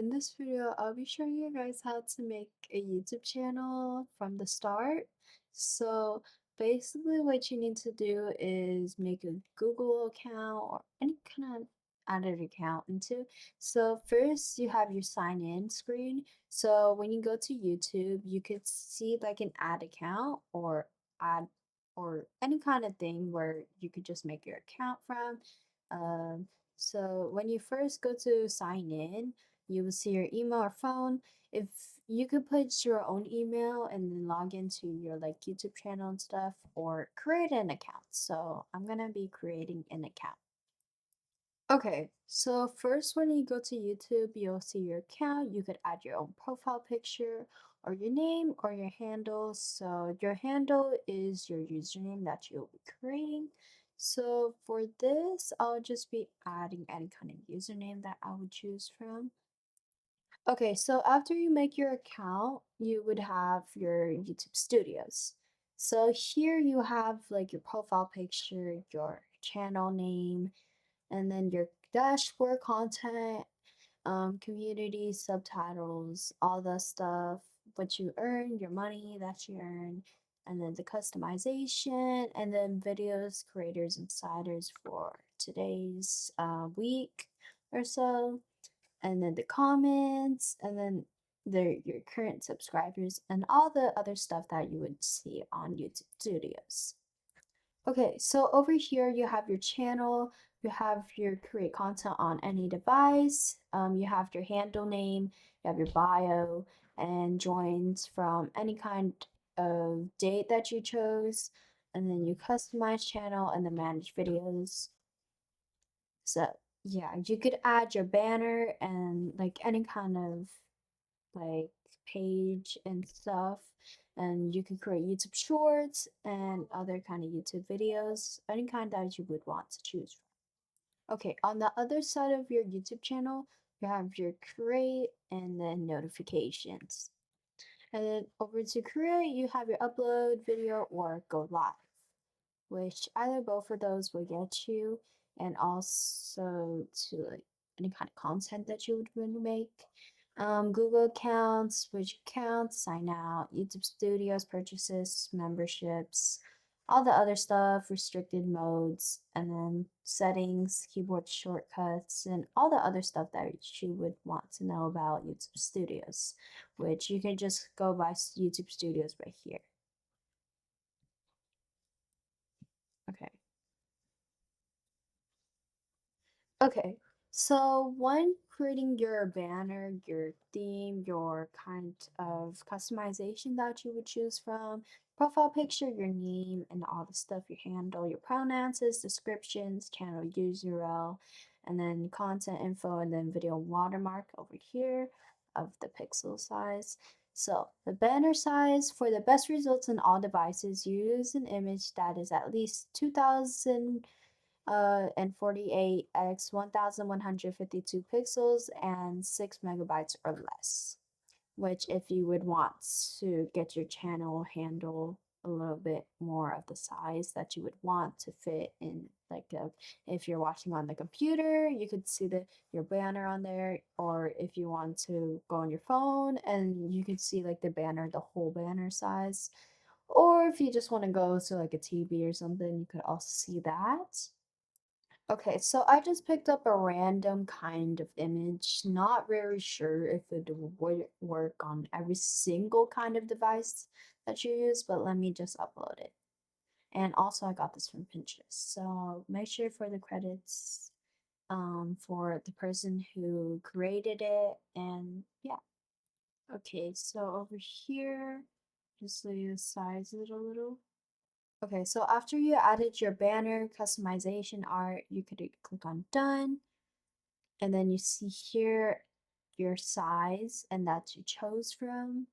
in this video, I'll be showing you guys how to make a YouTube channel from the start. So basically what you need to do is make a Google account or any kind of added account into. So first you have your sign in screen. So when you go to YouTube, you could see like an ad account add or any kind of thing where you could just make your account from. Um, so when you first go to sign in, you will see your email or phone. If you could put your own email and then log into your like YouTube channel and stuff or create an account. So I'm gonna be creating an account. Okay, so first when you go to YouTube, you'll see your account. You could add your own profile picture or your name or your handle. So your handle is your username that you'll be creating. So for this, I'll just be adding any kind of username that I would choose from. Okay, so after you make your account, you would have your YouTube Studios. So here you have like your profile picture, your channel name, and then your dashboard content, community subtitles, all the stuff, what you earn, your money that you earn, and then the customization, and then videos, creators, insiders for today's week or so, and then the comments, and then your current subscribers, and all the other stuff that you would see on YouTube Studios. Okay, so over here you have your channel, you have your create content on any device, you have your handle name, you have your bio, and joins from any kind of date that you chose, and then you customize channel and then manage videos. So yeah, you could add your banner and like any kind of like page and stuff, and you can create YouTube shorts and other kind of YouTube videos, any kind that you would want to choose from. Okay, on the other side of your YouTube channel, you have your create and then notifications. And then over to create, you have your upload video or go live, which either both of those will get you, and also to like any kind of content that you would want to make. Google accounts, which accounts, sign out, YouTube Studios purchases, memberships, all the other stuff, restricted modes, and then settings, keyboard shortcuts, and all the other stuff that you would want to know about YouTube Studios, which you can just go by YouTube Studios right here. Okay. Okay, so when creating your banner, your theme, your kind of customization that you would choose from, profile picture, your name, and all the stuff you handle, your pronouns, descriptions, channel URL, and then content info, and then video watermark over here of the pixel size. So the banner size for the best results in all devices, use an image that is at least 2000 and 48x 1152 pixels and 6 megabytes or less. Which, if you would want to get your channel handle a little bit more of the size that you would want to fit in, like if you're watching on the computer, you could see your banner on there, or if you want to go on your phone and you could see like the banner, the whole banner size. Or if you just want to go to like a TV or something, you could also see that. Okay, so I just picked up a random kind of image. Not very sure if it would work on every single kind of device that you use, but let me just upload it. And also I got this from Pinterest. So make sure for the credits for the person who created it, and yeah. Okay, so over here, just let you size it a little. Okay, so after you added your banner, customization art, you could click on done, and then you see here your size and that you chose from.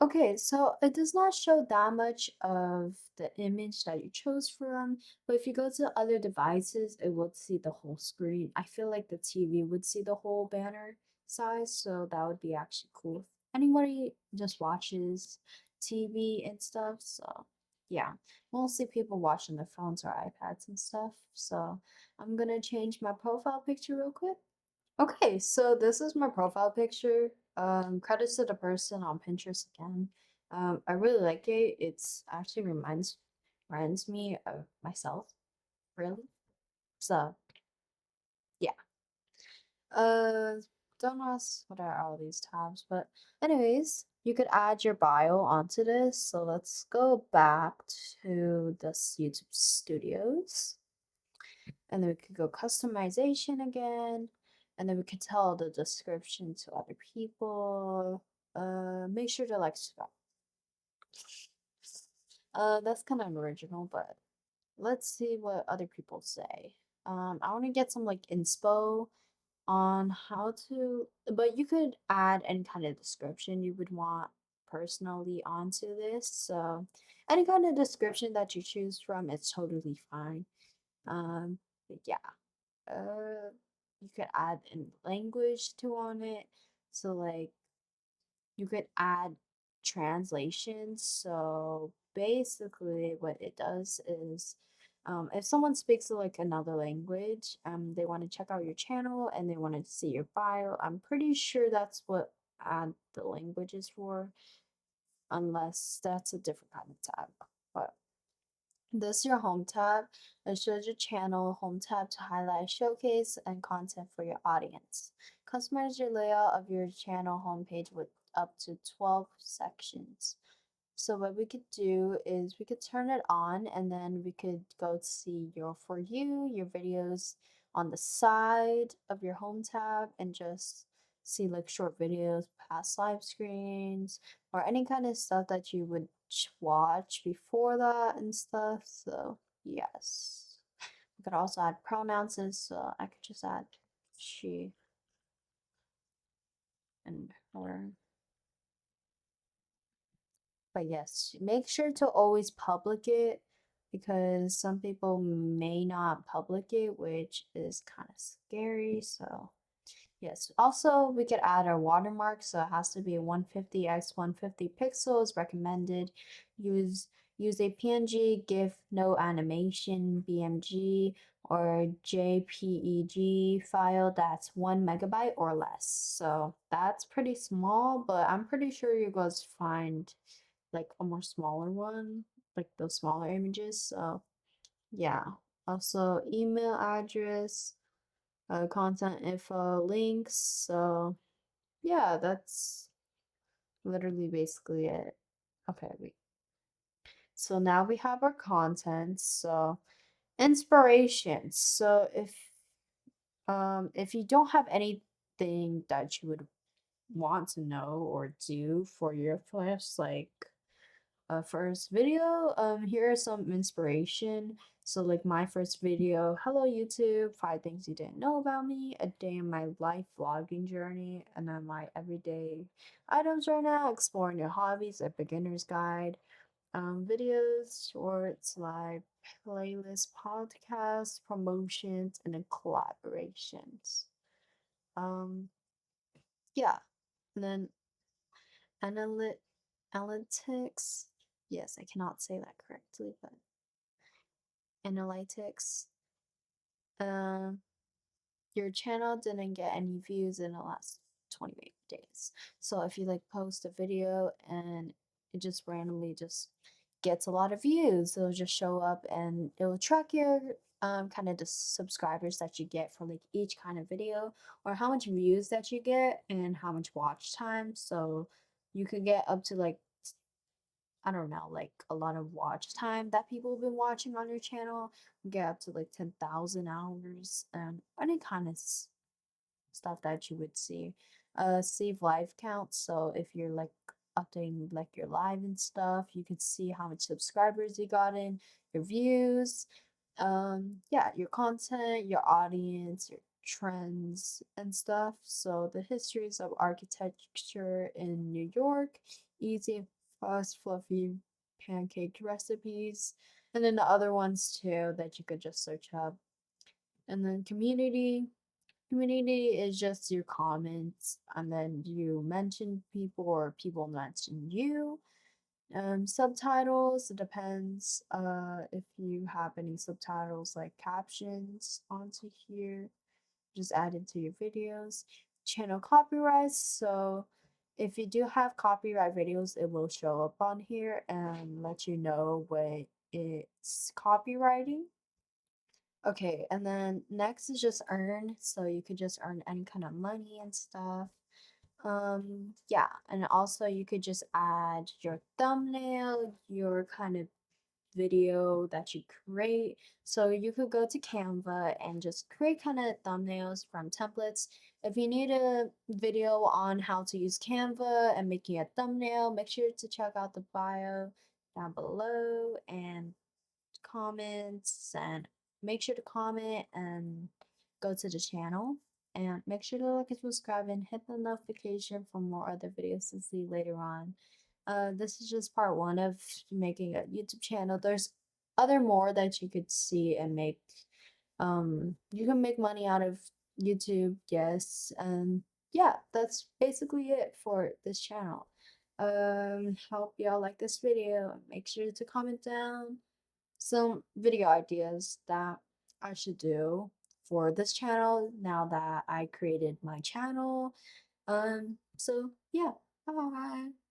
Okay, so it does not show that much of the image that you chose from, but if you go to other devices, it would see the whole screen. I feel like the TV would see the whole banner size, so that would be actually cool. Anybody just watches TV and stuff, so yeah, mostly people watch on their phones or iPads and stuff. So I'm gonna change my profile picture real quick. Okay, so this is my profile picture. Credits to the person on Pinterest again. I really like it. It's actually reminds me of myself, really. So yeah. Uh, don't ask what are all these tabs, but anyways, you could add your bio onto this. So let's go back to this YouTube Studios, and then we could go customization again, and then we could tell the description to other people. Make sure to like subscribe. That's kind of original, but let's see what other people say. I want to get some like inspo on how to, but you could add any kind of description you would want personally onto this. So any kind of description that you choose from is totally fine. But yeah, you could add in language to on it. So like you could add translations. So basically, what it does is, if someone speaks like another language, they want to check out your channel and they want to see your bio. I'm pretty sure that's what add the language is for, unless that's a different kind of tab. But this is your home tab. It shows your channel. Home tab to highlight, showcase, and content for your audience. Customize your layout of your channel homepage with up to 12 sections. So what we could do is we could turn it on and then we could go see your For You, your videos on the side of your home tab and just see like short videos, past live screens, or any kind of stuff that you would watch before that and stuff. So yes. We could also add pronouns, so I could just add she and her. But yes, make sure to always public it because some people may not public it, which is kind of scary. So yes, also we could add our watermark, so it has to be 150 x 150 pixels recommended. Use use a PNG, GIF, no animation, BMG, or JPEG file that's 1 MB or less. So that's pretty small, but I'm pretty sure you guys find like a more smaller one, like those smaller images. So yeah. Also email address, content info, links. So yeah, that's literally basically it. Okay, wait. So now we have our content. So inspirations. So if you don't have anything that you would want to know or do for your first like first video, here are some inspiration. So like my first video, hello YouTube, 5 things you didn't know about me, a day in my life vlogging journey, and then my everyday items right now, exploring your hobbies, a beginner's guide, videos, shorts, live playlist, podcasts, promotions, and then collaborations. Um, yeah, and then analyt analytics. Yes, I cannot say that correctly, but analytics. Um, your channel didn't get any views in the last 28 days. So if you like post a video and it just randomly just gets a lot of views, it'll just show up and it will track your kind of the subscribers that you get for like each kind of video or how much views that you get and how much watch time. So you could get up to like I don't know, like a lot of watch time that people have been watching on your channel, get up to like 10,000 hours and any kind of stuff that you would see. Save live counts. So if you're like updating like your live and stuff, you can see how much subscribers you got in, your views, yeah, your content, your audience, your trends and stuff. So the histories of architecture in New York, easy, fast, fluffy pancake recipes, and then the other ones too that you could just search up. And then community. Community is just your comments, and then you mention people or people mention you. Subtitles, it depends if you have any subtitles like captions onto here. just add it to your videos. Channel copyrights. So if you do have copyright videos, it will show up on here and let you know what it's copywriting. Okay, and then next is just earn. So you could just earn any kind of money and stuff. Yeah, and also you could just add your thumbnail, your kind of video that you create. So you could go to Canva and just create kind of thumbnails from templates. If you need a video on how to use Canva and making a thumbnail, make sure to check out the bio down below and comments, and make sure to comment and go to the channel and make sure to like and subscribe and hit the notification for more other videos to see later on. This is just part one of making a YouTube channel. There's other more that you could see and make. You can make money out of YouTube, yes, and yeah, that's basically it for this channel. Hope y'all like this video. Make sure to comment down some video ideas that I should do for this channel now that I created my channel. So yeah, bye.